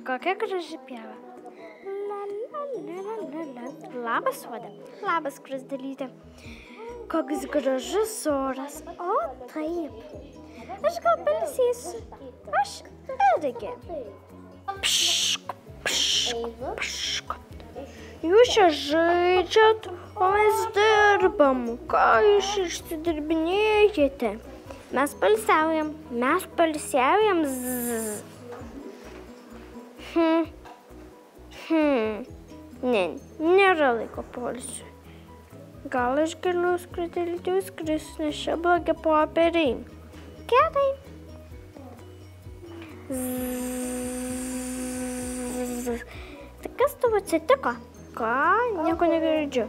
Kokia graži pieva. Labas, Sode. Labas, Skruzdėlyte. Koks gražus oras. O, taip. Aš gal pailsėsiu. Aš irgi. Pšk, pšk, pšk. Jūs čia žaidžiat, o mes dirbam. Ką jūs išsidirbinėjate? Mes pailsiaujam. Ne, nėra laiko poilsiui. Gal aš galiu Skruzdėlytė skristi, nes čia blogi popieriai. Gerai. Tai kas tau atsitiko? Ką? Nieko negirdžiu.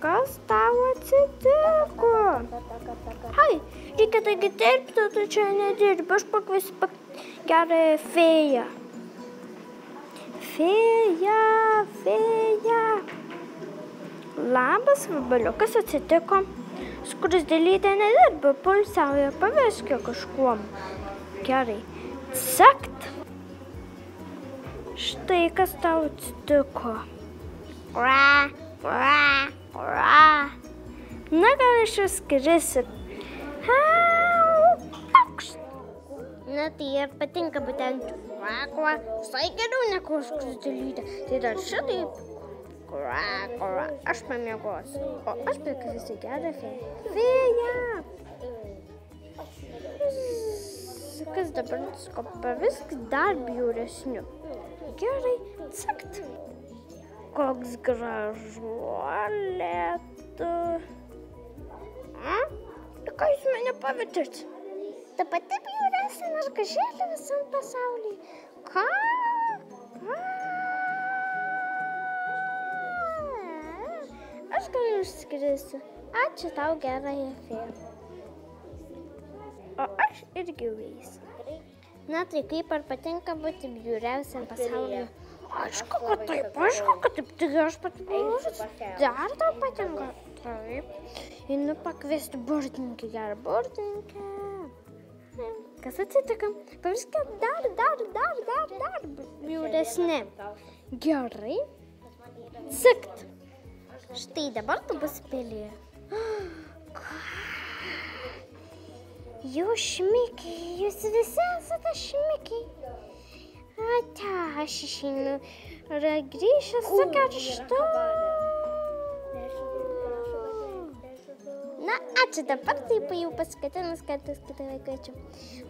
Kas tau atsitiko? Hai, reikia taigi dirbti, tu čia nedirbi. Aš pakviesiu gerąją fėją. Fėja. Labas, vabaliukas, atsitiko. Skruzdėlytė nedirba, poilsiauja, paveskė kažkuom. Gerai. Cakt. Štai kas tau atsitiko. Na, gal aš jau skrisiu. Na, tai ir patinka būtent visai geriau negu Skruzdėlytė. Tai dar šitaip. Aš pamiegosiu. O aš pakviesiu gerą fėją. Fėja! Kas dabar pavisk dar bjauresniu. Gerai, cakt. Koks gražuolė tu. Ką jūs mane pavirtėt? Ta pati bjauresnė mergažėlė visam pasaulyje. Ką? Aš gal išskrisiu. Ačiū tau, gerąją fėją. O aš irgi eisiu. Na tai kaip ar patinka būti bjauriausiam pasaulyje? Aišku, kad taip. Tai aš pati bjauriausias. Dar tau patinka? Taip. Einu pakviesti burtininkę, gerą burtininkę. Kas atsitiko? Paviskė dar bjauresnė. Gerai. Cakt. Štai dabar tu bus pelė. Jūs šmikiai, jūs visi esate šmikiai. Ate, aš išeinu. Grįšiu su kerštu. Na, ačiū dabar, taip jau paskutinis kartas, kai tave kviečiu.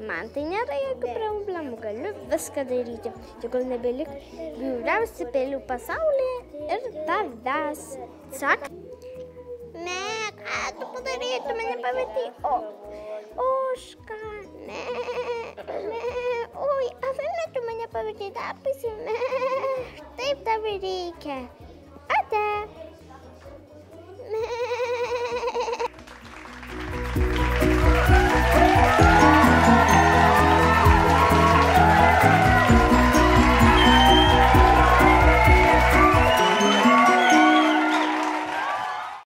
Man tai nėra jokių problemų, galiu viską daryti. Tegul nebelik bjauriausių pelių pasaulyje ir tavęs. Sak. Ne, ką tu padarei, tu mane pametei. Oška, ne. Oi, avime tu mane pametei, dar pasimė. Taip tau reikia. Ate.